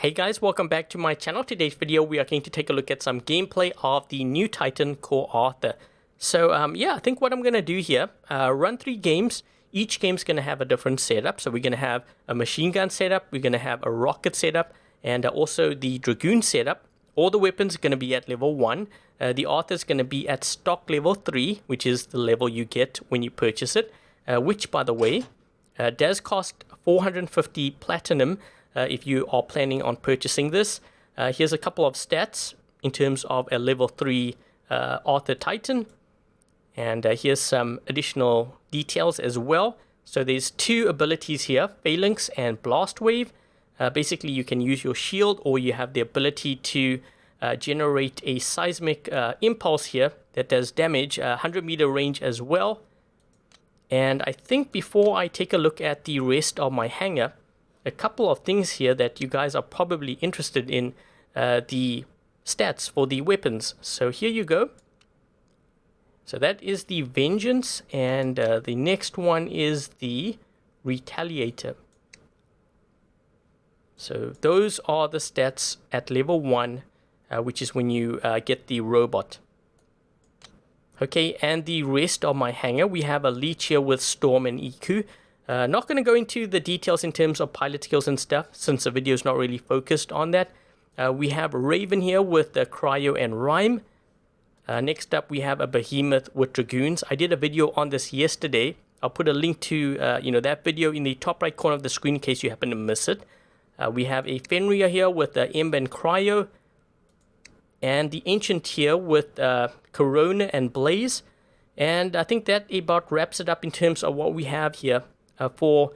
Hey guys, welcome back to my channel. Today's video we are going to take a look at some gameplay of the new Titan called Arthur. So I think what I'm going to do here, run 3 games. Each game's going to have a different setup. So we're going to have a machine gun setup, we're going to have a rocket setup, and also the Dragoon setup. All the weapons are going to be at level 1. The Arthur's going to be at stock level 3, which is the level you get when you purchase it, which by the way does cost 450 platinum. If you are planning on purchasing this. Here's a couple of stats in terms of a level 3 Arthur Titan. And here's some additional details as well. So there's 2 abilities here, Phalanx and Blast Wave. Basically you can use your shield, or you have the ability to generate a seismic impulse here that does damage, 100-meter range as well. And I think before I take a look at the rest of my hangar, a couple of things here that you guys are probably interested in, the stats for the weapons. So here you go. So that is the Vengeance, and the next one is the Retaliator. So those are the stats at level 1, which is when you get the robot. Okay, and the rest of my hangar, we have a Leech here with Storm and Iku. Not going to go into the details in terms of pilot skills and stuff, since the video is not really focused on that. We have Raven here with the Cryo and Rhyme. Next up, we have a Behemoth with Dragoons. I did a video on this yesterday. I'll put a link to that video in the top right corner of the screen in case you happen to miss it. We have a Fenrir here with the Ember and Cryo. And the Ancient here with Corona and Blaze. And I think that about wraps it up in terms of what we have here for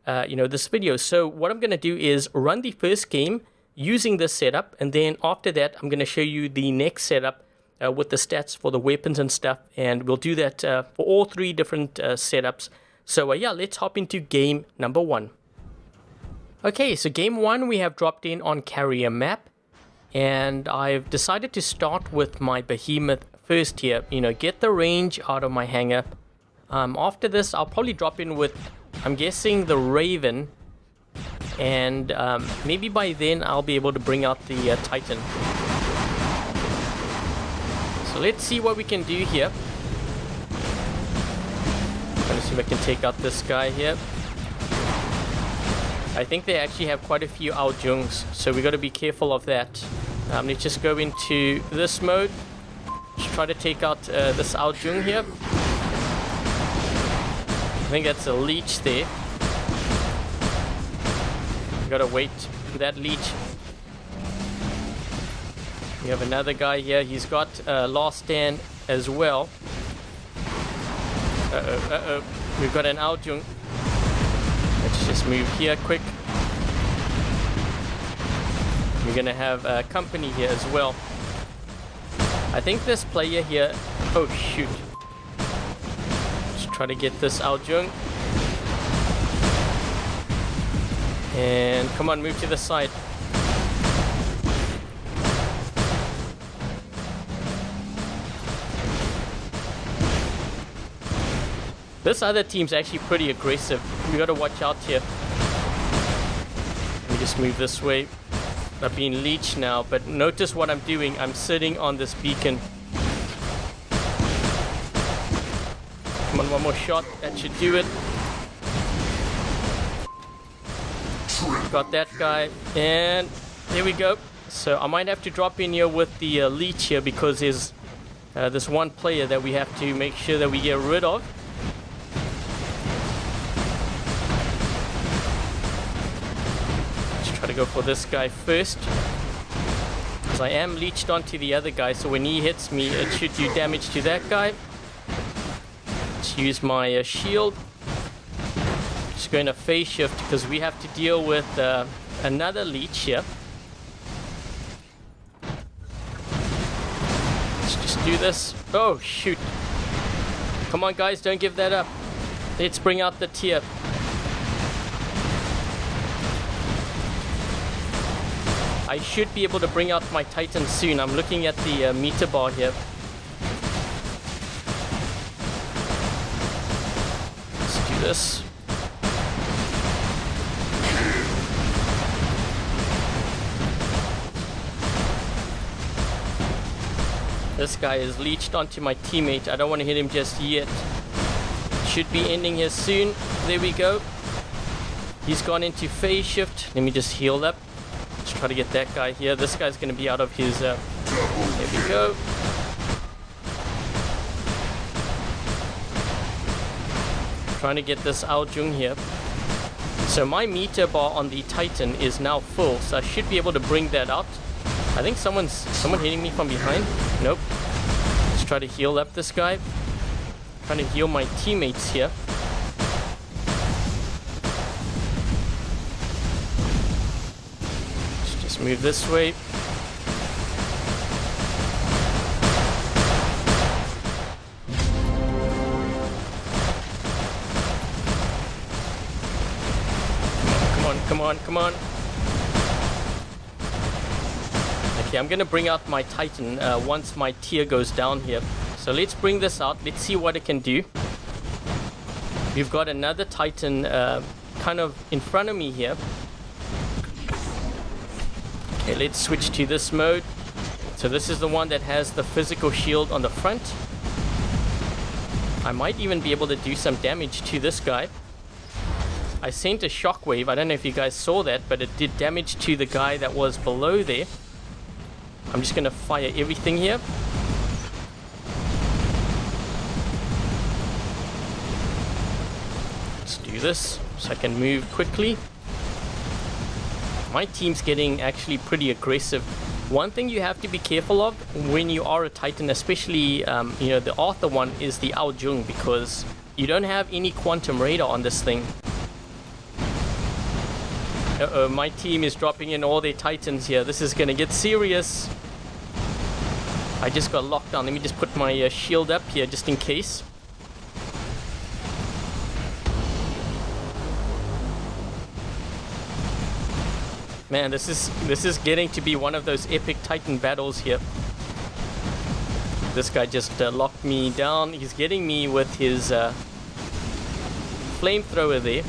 this video. So what I'm going to do is run the first game using this setup, and then after that I'm going to show you the next setup with the stats for the weapons and stuff, and we'll do that for all 3 different setups. So yeah, let's hop into game number 1. Okay, so game 1 we have dropped in on Carrier Map, and I've decided to start with my Behemoth first here, get the range out of my hangar. After this I'll probably drop in with, I'm guessing, the Raven, and maybe by then I'll be able to bring out the Titan. So let's see what we can do here. Trying to see if I can take out this guy here. I think they actually have quite a few Aljungs, so we got to be careful of that. Let's just go into this mode. Let's try to take out this Aljung here. I think that's a Leech there. We gotta wait for that Leech. We have another guy here. He's got Last Stand as well. Uh-oh. We've got an Aljung. Let's just move here quick. We're gonna have company here as well. I think this player here... Oh, shoot. Try to get this Aljung. And come on, move to the side. This other team's actually pretty aggressive. We gotta watch out here. Let me just move this way. I've been leeched now, but notice what I'm doing. I'm sitting on this beacon. Come on, one more shot. That should do it. Got that guy. And there we go. So I might have to drop in here with the Leech here, because there's this one player that we have to make sure that we get rid of. Let's try to go for this guy first, because I am leeched onto the other guy, so when he hits me it should do damage to that guy. Let's use my shield. Just going to phase shift because we have to deal with another Leech here. Let's just do this. Oh, shoot. Come on, guys, don't give that up. Let's bring out the tier. I should be able to bring out my Titan soon. I'm looking at the meter bar here. Let's do this. This guy is leeched onto my teammate. I don't want to hit him just yet. Should be ending here soon. There we go. He's gone into phase shift. Let me just heal up. Let's try to get that guy here. This guy's going to be out of his... there we go. Trying to get this Ao Jung here. So my meter bar on the Titan is now full, so I should be able to bring that out. I think someone hitting me from behind. Nope. Let's try to heal up this guy. Trying to heal my teammates here. Let's just move this way. Come on. Okay, I'm gonna bring out my Titan once my tier goes down here. So let's bring this out. Let's see what it can do. We've got another Titan kind of in front of me here. Okay, let's switch to this mode. So this is the one that has the physical shield on the front. I might even be able to do some damage to this guy. I sent a shockwave. I don't know if you guys saw that, but it did damage to the guy that was below there. I'm just going to fire everything here. Let's do this so I can move quickly. My team's getting actually pretty aggressive. One thing you have to be careful of when you are a Titan, especially the Arthur one, is the Ao Jung, because you don't have any quantum radar on this thing. Uh-oh, my team is dropping in all their Titans here. This is gonna get serious. I just got locked down. Let me just put my shield up here just in case. Man, this is getting to be one of those epic Titan battles here. This guy just locked me down. He's getting me with his flamethrower there.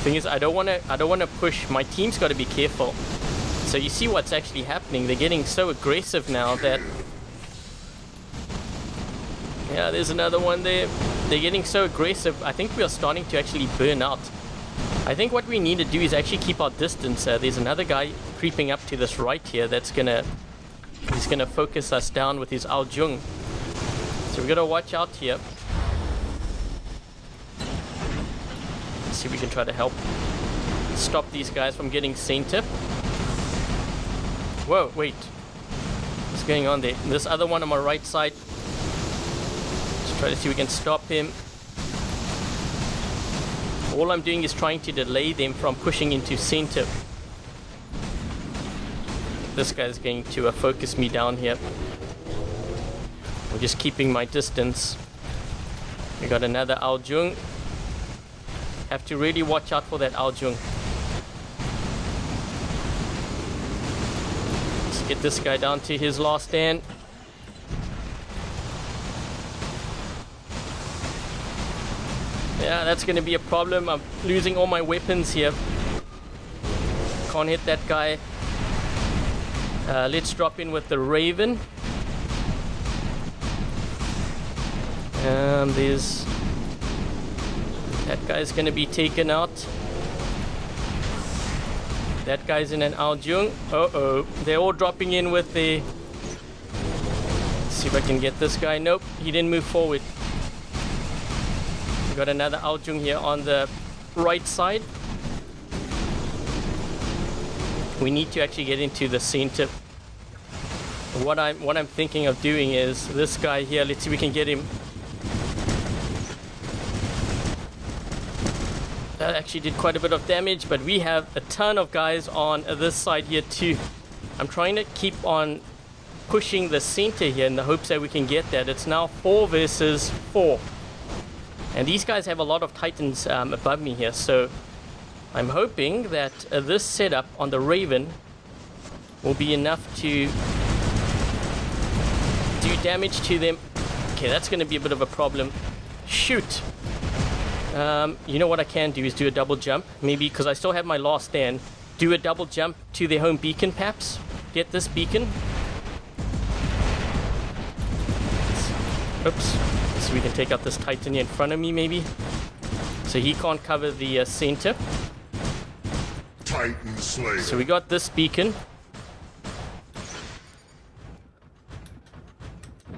Thing is, I don't want to push. My team's got to be careful. So you see what's actually happening. They're getting so aggressive now that, yeah, there's another one there. They're getting so aggressive. I think we are starting to actually burn out. I think what we need to do is actually keep our distance. There's another guy creeping up to this right here that's he's gonna focus us down with his Ao Jung. So we gotta watch out here. See if we can try to help stop these guys from getting center. Whoa, wait. What's going on there? This other one on my right side. Let's try to see if we can stop him. All I'm doing is trying to delay them from pushing into center. This guy's going to focus me down here. I'm just keeping my distance. We got another Ao Jung. Have to really watch out for that Ao Jung. Let's get this guy down to his last stand. Yeah, that's going to be a problem. I'm losing all my weapons here. Can't hit that guy. Let's drop in with the Raven. And that guy's gonna be taken out. That guy's in an Ao Jung. Uh-oh. They're all dropping in with the... Let's see if I can get this guy. Nope, he didn't move forward. We got another Ao Jung here on the right side. We need to actually get into the center. What I'm thinking of doing is this guy here. Let's see if we can get him. That actually did quite a bit of damage, but we have a ton of guys on this side here too. I'm trying to keep on pushing the center here in the hopes that we can get that. It's now 4 versus 4. And these guys have a lot of Titans above me here, so I'm hoping that this setup on the Raven will be enough to do damage to them. Okay, that's going to be a bit of a problem. Shoot! You know what I can do is do a double jump. Maybe because I still have my last stand. do a double jump to their home beacon, perhaps. Get this beacon. Oops. So we can take out this Titan here in front of me, maybe. So he can't cover the center. Titan Slayer. So we got this beacon.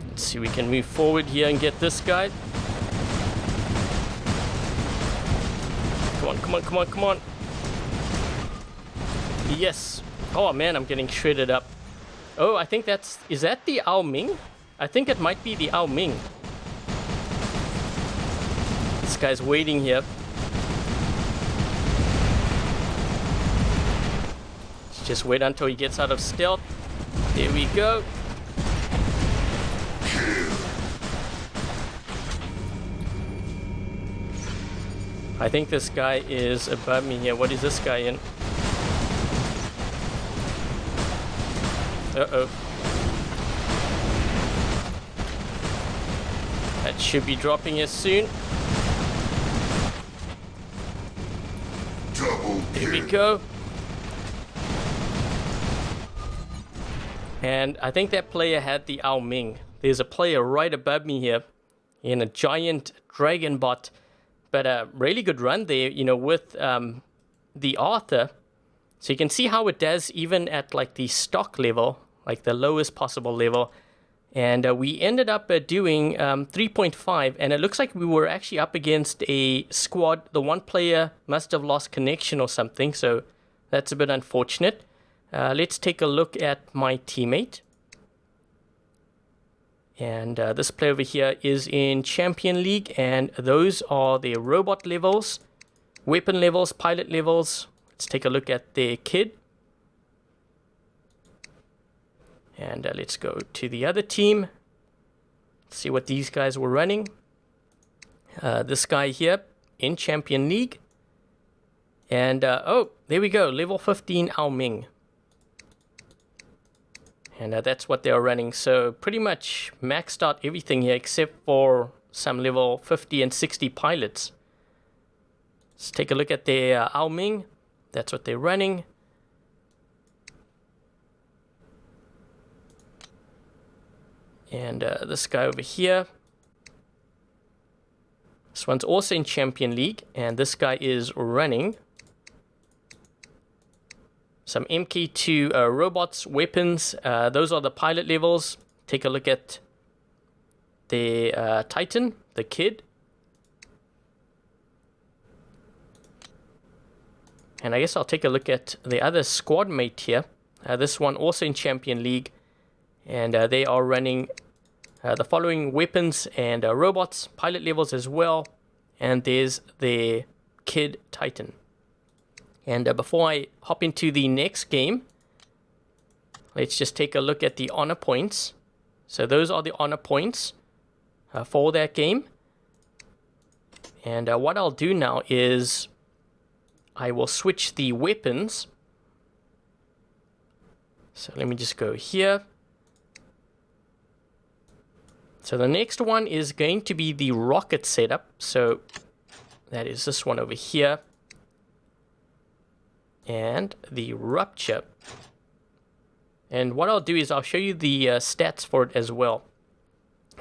Let's see, we can move forward here and get this guy. Come on, come on, come on, come on. Yes. Oh man, I'm getting shredded up. Oh, I think that's... Is that the Ao Ming? I think it might be the Ao Ming. This guy's waiting here. Let's just wait until he gets out of stealth. There we go. I think this guy is above me here. What is this guy in? Uh-oh. That should be dropping here soon. There we go. And I think that player had the Ao Ming. There's a player right above me here in a giant dragon bot. But a really good run there, you know, with the Arthur. So you can see how it does even at like the stock level, like the lowest possible level. And we ended up doing 3.5, and it looks like we were actually up against a squad. The one player must have lost connection or something, so that's a bit unfortunate. Let's take a look at my teammate. And this player over here is in Champion League, and those are their robot levels, weapon levels, pilot levels. Let's take a look at their kid. And let's go to the other team. See what these guys were running. This guy here in Champion League. And, oh, there we go. Level 15 Ao Ming. And that's what they're running. So pretty much maxed out everything here except for some level 50 and 60 pilots. Let's take a look at their Ao Ming. That's what they're running. And this guy over here. This one's also in Champion League. And this guy is running some MK2 robots, weapons. Those are the pilot levels. Take a look at the Titan, the kid. And I guess I'll take a look at the other squad mate here. This one also in Champion League. And they are running the following weapons and robots, pilot levels as well. And there's the Kid Titan. And before I hop into the next game, let's just take a look at the honor points. So those are the honor points for that game. And what I'll do now is I will switch the weapons. So let me just go here. So the next one is going to be the rocket setup. So that is this one over here. And the rupture. And what I'll do is I'll show you the stats for it as well.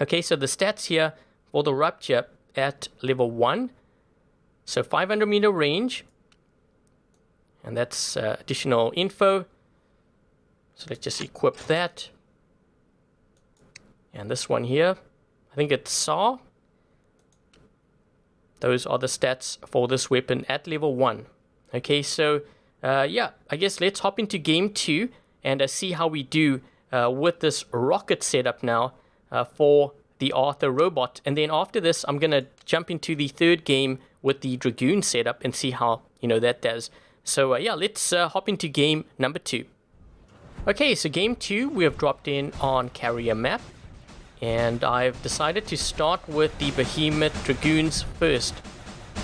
Okay, so the stats here for the rupture at level 1. So 500 meter range. And that's additional info. So let's just equip that. And this one here, I think it's Sara. Those are the stats for this weapon at level 1. Okay, so yeah, I guess let's hop into game 2 and see how we do with this rocket setup now for the Arthur robot. And then after this, I'm going to jump into the third game with the Dragoon setup and see how, you know, that does. So yeah, let's hop into game number 2. Okay, so game 2, we have dropped in on carrier map. And I've decided to start with the Behemoth Dragoons first.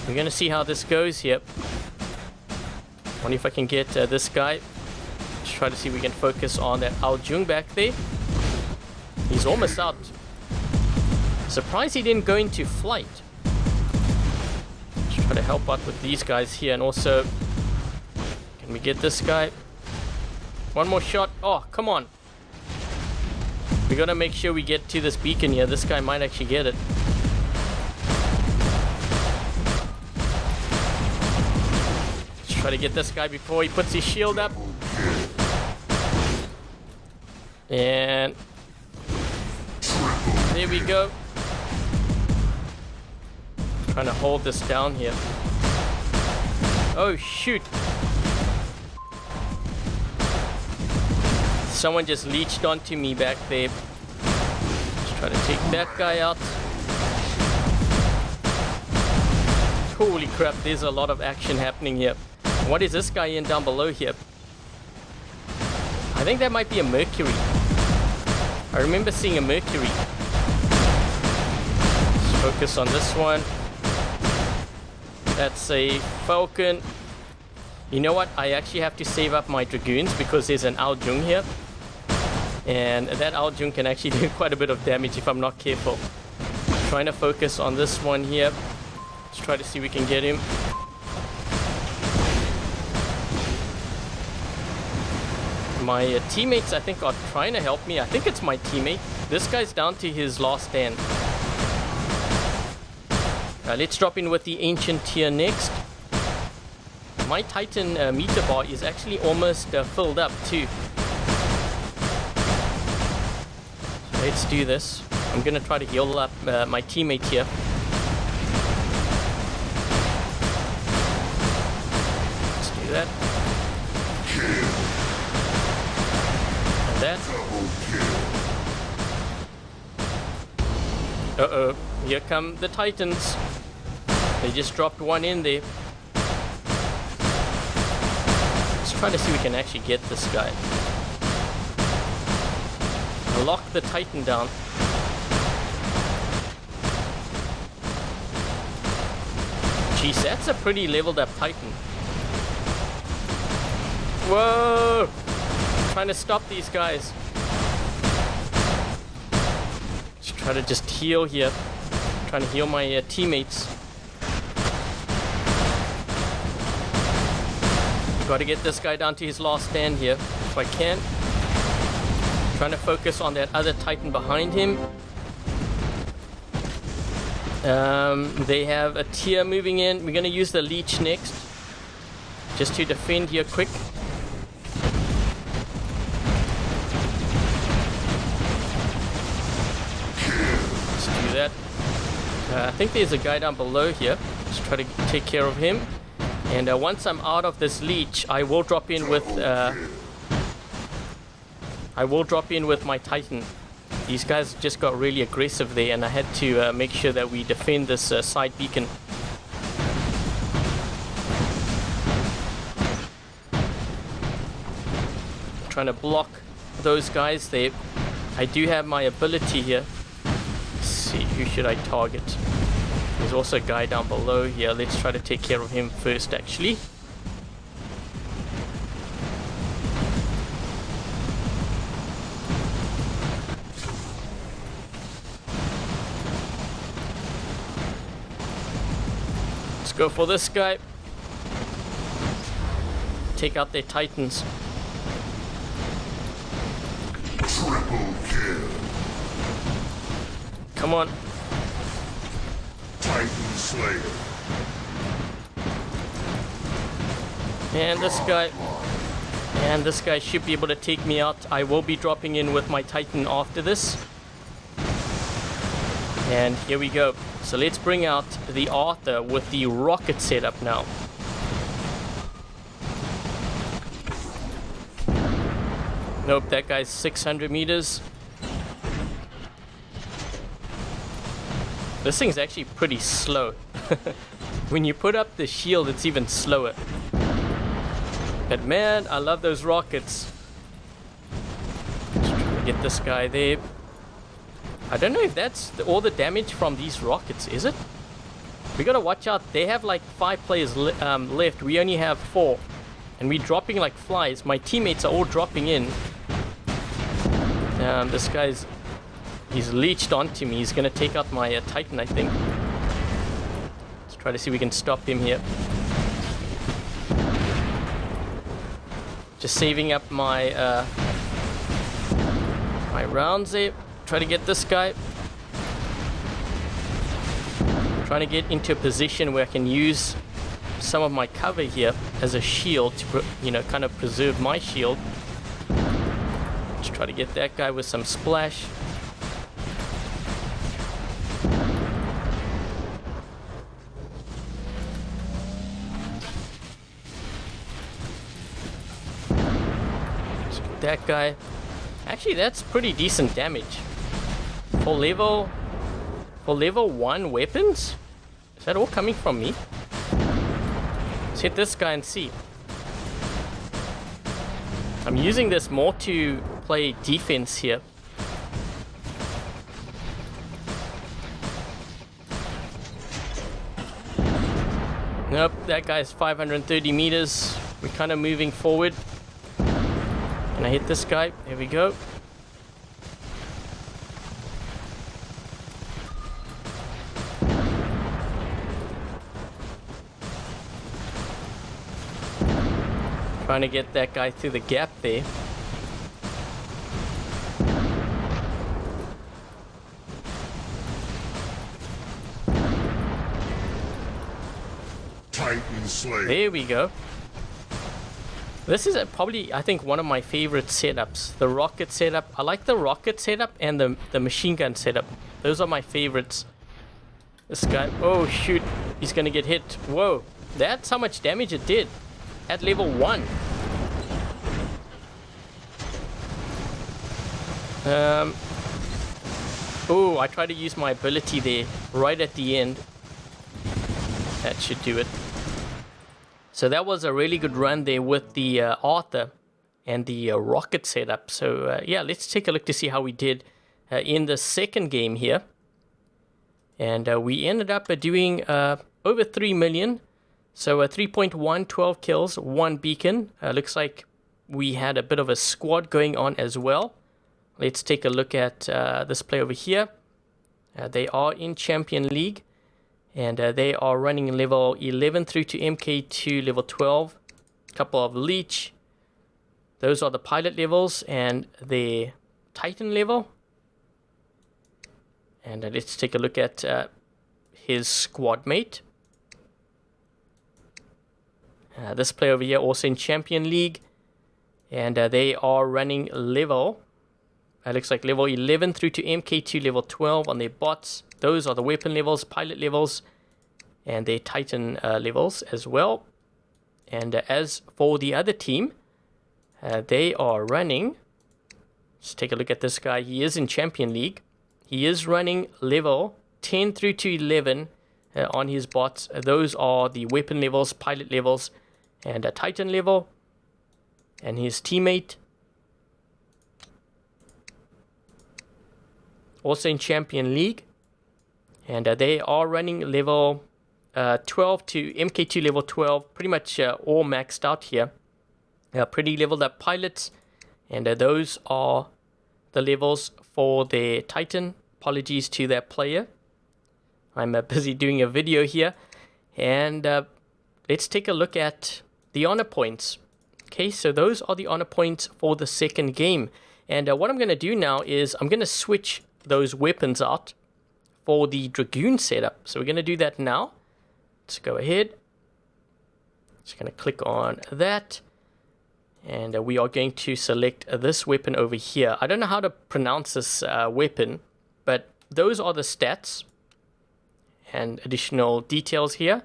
We're going to see how this goes here. Wonder if I can get this guy. Let's try to see if we can focus on that Ao Jung back there. He's almost out. Surprised he didn't go into flight. Let's try to help out with these guys here. And also, can Let me get this guy. One more shot. Oh, come on. We gotta make sure we get to this beacon here. This guy might actually get it. Let's try to get this guy before he puts his shield up. And there we go. Trying to hold this down here. Oh shoot. Someone just leached onto me back there. Let's try to take that guy out. Holy crap, there's a lot of action happening here. What is this guy in down below here? I think that might be a Mercury. I remember seeing a Mercury. Let's focus on this one. That's a Falcon. You know what? I actually have to save up my Dragoons because there's an Aljung here. And that Aljung can actually do quite a bit of damage if I'm not careful. Trying to focus on this one here. Let's try to see if we can get him. My teammates, I think, are trying to help me. I think it's my teammate. This guy's down to his last stand. Let's drop in with the Ancient tier next. My Titan meter bar is actually almost filled up too. So let's do this. I'm gonna try to heal up my teammate here. Let's do that. And that. Uh-oh, here come the Titans. They just dropped one in there. Let's try to see if we can actually get this guy. Lock the Titan down. Jeez, that's a pretty leveled up Titan. Whoa! Trying to stop these guys. Let's try to just heal here. Trying to heal my teammates. Got to get this guy down to his last stand here, if I can. Trying to focus on that other Titan behind him. They have a tier moving in. We're going to use the leech next, just to defend here quick. Let's do that. I think there's a guy down below here. Let's try to take care of him. And once I'm out of this leech, I will drop in with my Titan. These guys just got really aggressive there, and I had to make sure that we defend this side beacon. Trying to block those guys there. I do have my ability here. Let's see, who should I target? There's also a guy down below here. Let's try to take care of him first, actually. Let's go for this guy. Take out their Titans. Triple kill. Come on. Titan Slayer. And this guy should be able to take me out. I will be dropping in with my Titan after this. And here we go. So let's bring out the Arthur with the rocket setup now. Nope, that guy's 600 meters. This thing's actually pretty slow. When you put up the shield, it's even slower. But man, I love those rockets. Let's try to get this guy there. I don't know if that's all the damage from these rockets, is it? We gotta watch out. They have like 5 players left. We only have 4. And we're dropping like flies. My teammates are all dropping in. This guy's... He's leeched onto me. He's gonna take out my Titan, I think. Let's try to see if we can stop him here. Just saving up my my rounds there. Try to get this guy. Trying to get into a position where I can use some of my cover here as a shield to, you know, kind of preserve my shield. Just try to get that guy with some splash. That guy. Actually, that's pretty decent damage for level 1 weapons. Is that all coming from me? Let's hit this guy and see. I'm using this more to play defense here. Nope, that guy's 530 meters. We're kind of moving forward. Can I hit this guy? There we go. Trying to get that guy through the gap there. Titan Slayer. There we go. This is probably, I think, one of my favorite setups. The rocket setup. I like the rocket setup and the machine gun setup. Those are my favorites. This guy. Oh, shoot. He's going to get hit. Whoa. That's how much damage it did at level 1. Oh, I tried to use my ability there right at the end. That should do it. So that was a really good run there with the Arthur and the rocket setup. So yeah, let's take a look to see how we did in the second game here. And we ended up doing over 3 million. So 3.1, 12 kills, 1 beacon. Looks like we had a bit of a squad going on as well. Let's take a look at this play over here. They are in Champion League. And they are running level 11 through to MK2 level 12. A couple of Leech. Those are the pilot levels and the Titan level. And let's take a look at his squad mate. This player over here also in Champion League. And they are running level. Looks like level 11 through to MK2 level 12 on their bots. Those are the weapon levels, pilot levels, and their Titan levels as well. And as for the other team, they are running. Let's take a look at this guy. He is in Champion League. He is running level 10 through to 11 on his bots. Those are the weapon levels, pilot levels, and a Titan level. And his teammate, also in Champion League. And they are running level 12 to MK2 level 12. Pretty much all maxed out here. Pretty leveled up pilots. And those are the levels for their Titan. Apologies to that player. I'm busy doing a video here. And let's take a look at the honor points. Okay, so those are the honor points for the second game. And what I'm going to do now is I'm going to switch those weapons out for the Dragoon setup. So we're going to do that now. Let's go ahead. Just going to click on that. And we are going to select this weapon over here. I don't know how to pronounce this weapon, but those are the stats and additional details here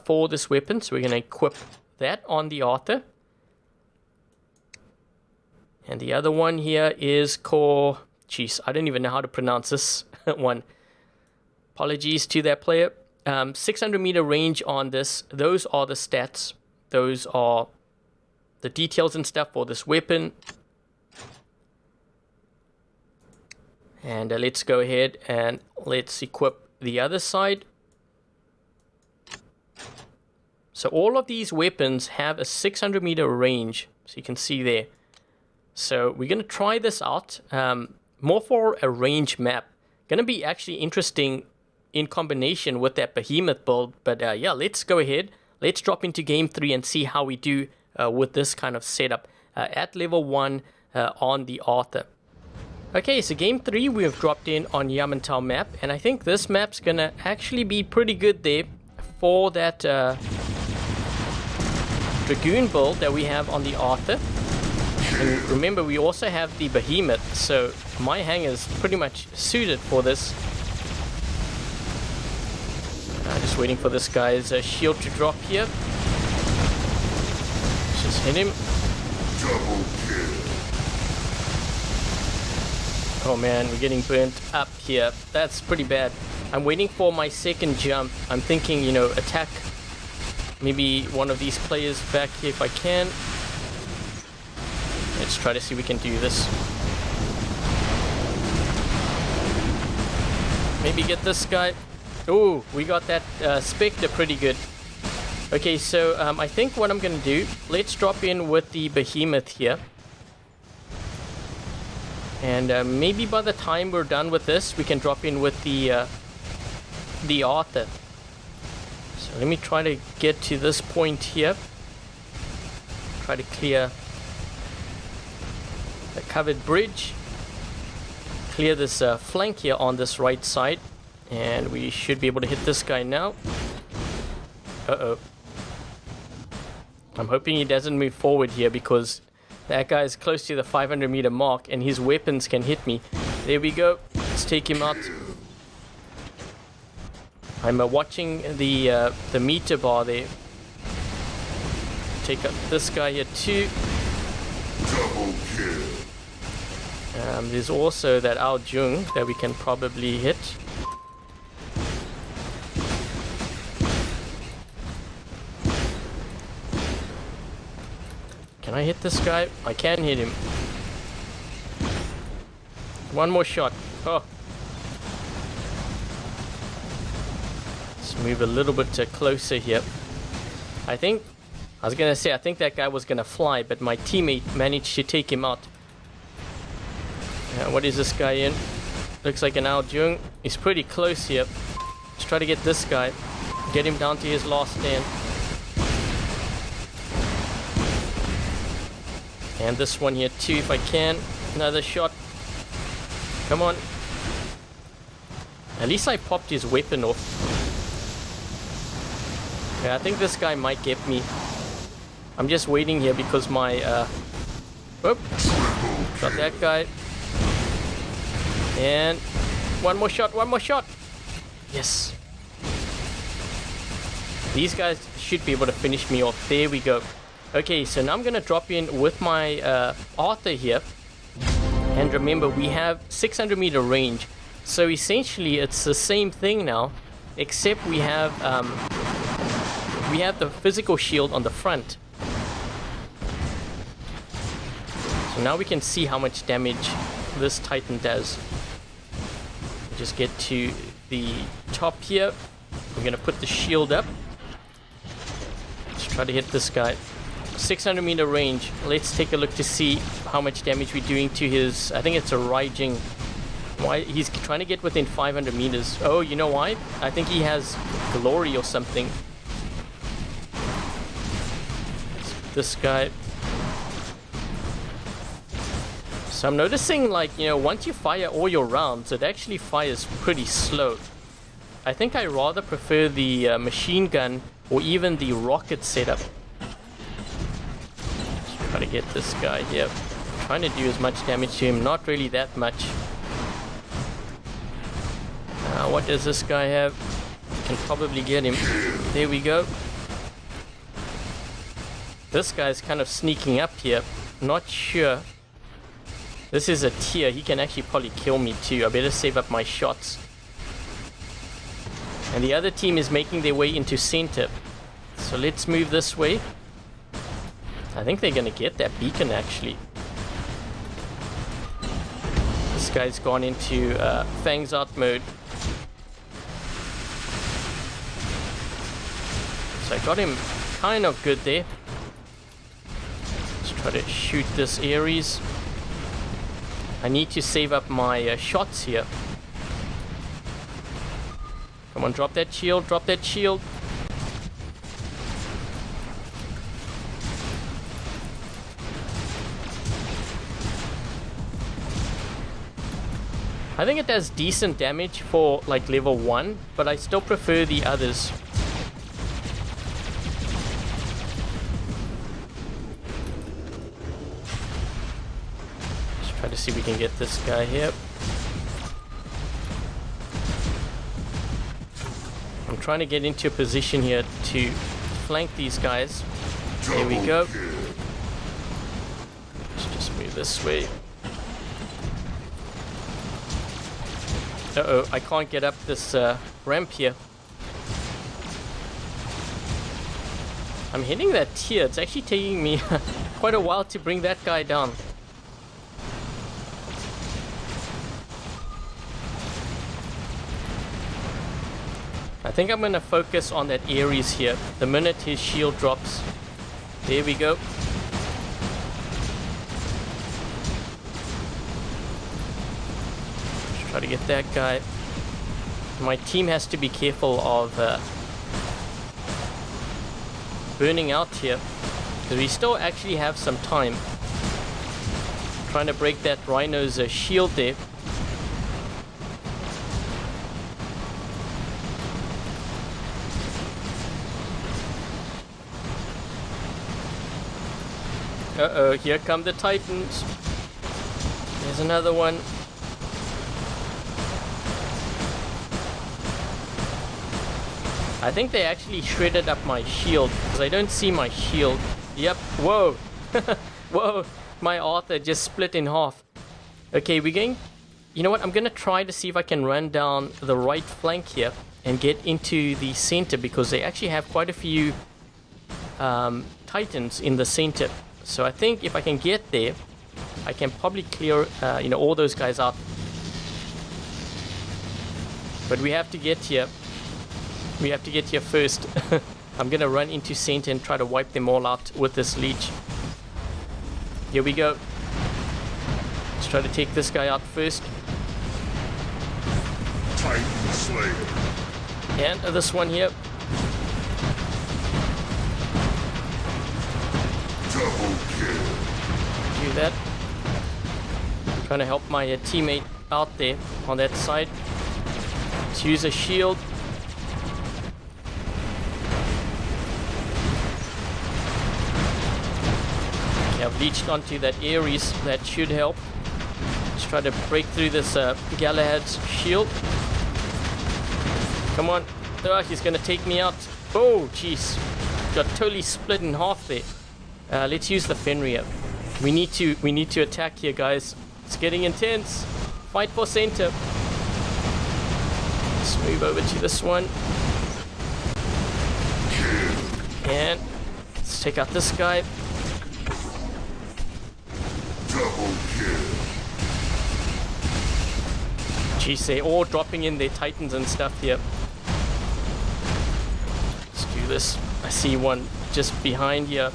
for this weapon. So we're going to equip that on the Arthur. And the other one here is called... Jeez, I don't even know how to pronounce this one. Apologies to that player. 600 meter range on this. Those are the stats. Those are the details and stuff for this weapon. And let's go ahead and let's equip the other side. So all of these weapons have a 600 meter range. So you can see there. So we're going to try this out. More for a range map. Going to be actually interesting in combination with that behemoth build. But yeah, let's go ahead. Let's drop into game 3 and see how we do with this kind of setup at level 1 on the Arthur. Okay, so game 3 we have dropped in on Yamantau map, and I think this map's gonna actually be pretty good there for that Dragoon build that we have on the Arthur. And remember, we also have the Behemoth, so my hangar is pretty much suited for this. Just waiting for this guy's shield to drop here. Let's just hit him. Double kill. Oh man, we're getting burnt up here. That's pretty bad. I'm waiting for my second jump. I'm thinking, you know, attack maybe one of these players back here if I can. Let's try to see if we can do this. Maybe get this guy. Oh, we got that Spectre pretty good. Okay, so I think what I'm going to do, let's drop in with the Behemoth here. And maybe by the time we're done with this, we can drop in with the Arthur. So let me try to get to this point here. Try to clear the covered bridge. Clear this flank here on this right side. And we should be able to hit this guy now. Uh-oh. I'm hoping he doesn't move forward here because that guy is close to the 500 meter mark and his weapons can hit me. There we go. Let's take him out. I'm watching the meter bar there. Take out this guy here too. Double kill. There's also that Ao Jung that we can probably hit. Can I hit this guy? I can hit him. One more shot. Oh. Let's move a little bit closer here. I think that guy was gonna fly, but my teammate managed to take him out. What is this guy in? Looks like an Ao Jung. He's pretty close here. Let's try to get this guy. Get him down to his last stand. And this one here too, if I can. Another shot. Come on. At least I popped his weapon off. Yeah, I think this guy might get me. I'm just waiting here because my... Got that guy. And... One more shot, one more shot! Yes. These guys should be able to finish me off. There we go. Okay, so now I'm going to drop in with my Arthur here. And remember, we have 600 meter range. So essentially, it's the same thing now, except we have the physical shield on the front. So now we can see how much damage this Titan does. Just get to the top here. We're going to put the shield up. Let's try to hit this guy. 600 meter range. Let's take a look to see how much damage we're doing to his... I think it's a Raijing. Why he's trying to get within 500 meters. Oh, you know why? I think he has glory or something. This guy. So I'm noticing, like, you know, once you fire all your rounds, it actually fires pretty slow. I think I rather prefer the machine gun or even the rocket setup. Try to get this guy here. Trying to do as much damage to him. Not really that much. What does this guy have? Can probably get him. There we go. This guy's kind of sneaking up here. Not sure. This is a tier. He can actually probably kill me too. I better save up my shots. And the other team is making their way into center. So let's move this way. I think they're gonna get that beacon actually. This guy's gone into Fangs out mode. So I got him kind of good there. Let's try to shoot this Ares. I need to save up my shots here. Come on, drop that shield, drop that shield. I think it does decent damage for like level 1, but I still prefer the others. Let's try to see if we can get this guy here. I'm trying to get into a position here to flank these guys. There we go. Let's just move this way. Uh-oh, I can't get up this ramp here. I'm hitting that tier. It's actually taking me quite a while to bring that guy down. I think I'm going to focus on that Ares here. The minute his shield drops. There we go. Let's try to get that guy. My team has to be careful of burning out here, because we still actually have some time. Trying to break that Rhino's shield there. Uh-oh, here come the Titans. There's another one. I think they actually shredded up my shield, because I don't see my shield. Yep, whoa. Whoa, my Arthur just split in half. Okay, we're going... You know what, I'm going to try to see if I can run down the right flank here and get into the center, because they actually have quite a few Titans in the center. So I think if I can get there, I can probably clear, all those guys out. But we have to get here. We have to get here first. I'm gonna run into center and try to wipe them all out with this leech. Here we go. Let's try to take this guy out first. Titan Slayer. And this one here. Double kill. Do that. Trying to help my teammate out there on that side. Let's use a shield. Okay, I've leached onto that Ares. That should help. Let's try to break through this Galahad's shield. Come on. Oh, he's gonna take me out. Oh, jeez. Got totally split in half there. Let's use the Fenrir. We need to attack here, guys. It's getting intense. Fight for center. Let's move over to this one. And let's take out this guy. Double kill. Jeez, they're all dropping in their Titans and stuff here. Let's do this. I see one just behind here.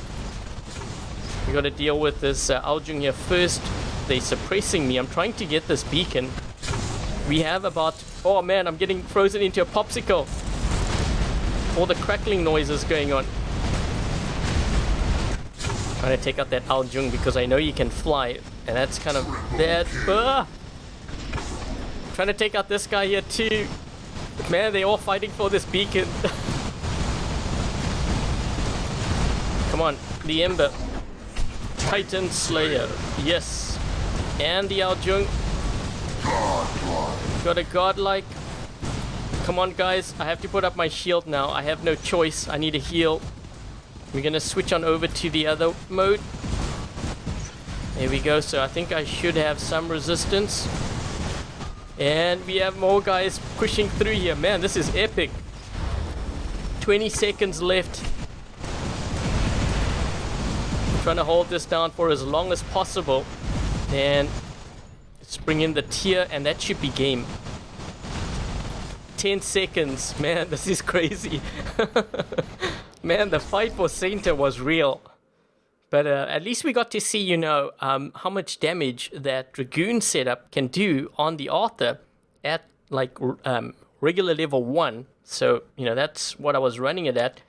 We got to deal with this Aljung here first. They're suppressing me. I'm trying to get this beacon. We have about... Oh man, I'm getting frozen into a popsicle. All the crackling noises going on. Trying to take out that Aljung because I know you can fly. And that's kind of bad. Trying to take out this guy here too. Man, they're all fighting for this beacon. Come on, the Ember. Titan Slayer, yes. And the Aljung. Got a godlike. Come on, guys. I have to put up my shield now. I have no choice. I need a heal. We're gonna switch on over to the other mode. There we go. So I think I should have some resistance. And we have more guys pushing through here. Man, this is epic. 20 seconds left. Trying to hold this down for as long as possible, and let's bring in the tier, and that should be game. 10 seconds, man, this is crazy. Man, the fight for center was real, but at least we got to see, how much damage that Dragoon setup can do on the Arthur at like regular level 1. So that's what I was running it at.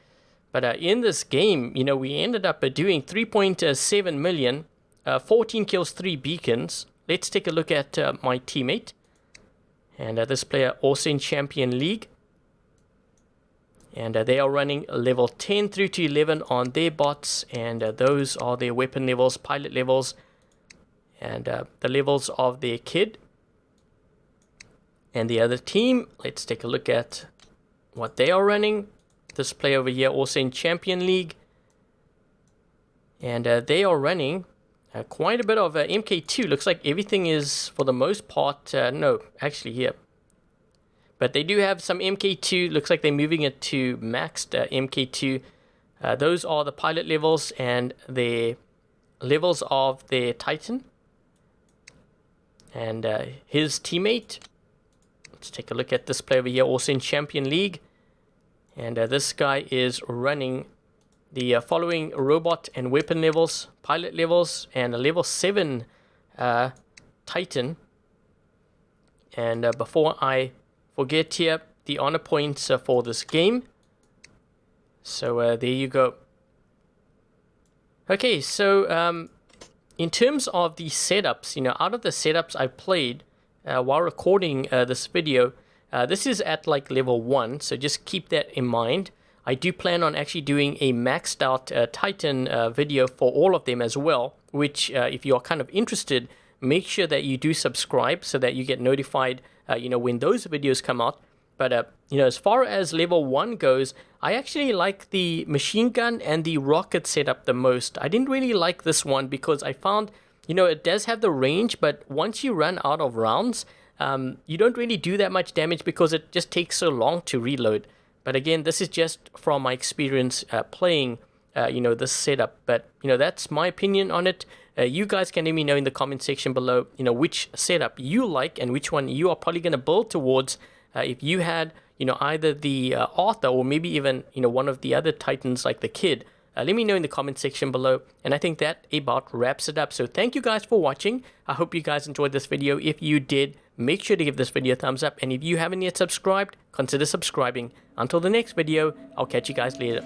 But in this game, we ended up doing 3.7 million, 14 kills, 3 beacons. Let's take a look at my teammate. And this player also in Champion League. And they are running level 10 through to 11 on their bots. And those are their weapon levels, pilot levels, and the levels of their kid. And the other team, let's take a look at what they are running. This player over here also in Champion League. And they are running quite a bit of MK2. Looks like everything is, for the most part, no, actually here. But they do have some MK2. Looks like they're moving it to maxed MK2. Those are the pilot levels and the levels of their Titan. And his teammate. Let's take a look at this player over here, also in Champion League. And this guy is running the following robot and weapon levels, pilot levels, and a level 7 Titan. And before I forget here, the honor points for this game. So there you go. Okay, so in terms of the setups, out of the setups I played while recording this video, this is at like level 1, so just keep that in mind. I do plan on actually doing a maxed out Titan video for all of them as well, which if you are kind of interested, make sure that you do subscribe so that you get notified when those videos come out. But as far as level 1 goes, I actually like the machine gun and the rocket setup the most. I didn't really like this one because I found, it does have the range, but once you run out of rounds, you don't really do that much damage because it just takes so long to reload. But again, this is just from my experience playing, this setup. But, that's my opinion on it. You guys can let me know in the comment section below, which setup you like and which one you are probably going to build towards. If you had, either the Arthur or maybe even, one of the other Titans like the Kid. Let me know in the comment section below. And I think that about wraps it up. So thank you guys for watching. I hope you guys enjoyed this video. If you did, make sure to give this video a thumbs up. And if you haven't yet subscribed, consider subscribing. Until the next video, I'll catch you guys later.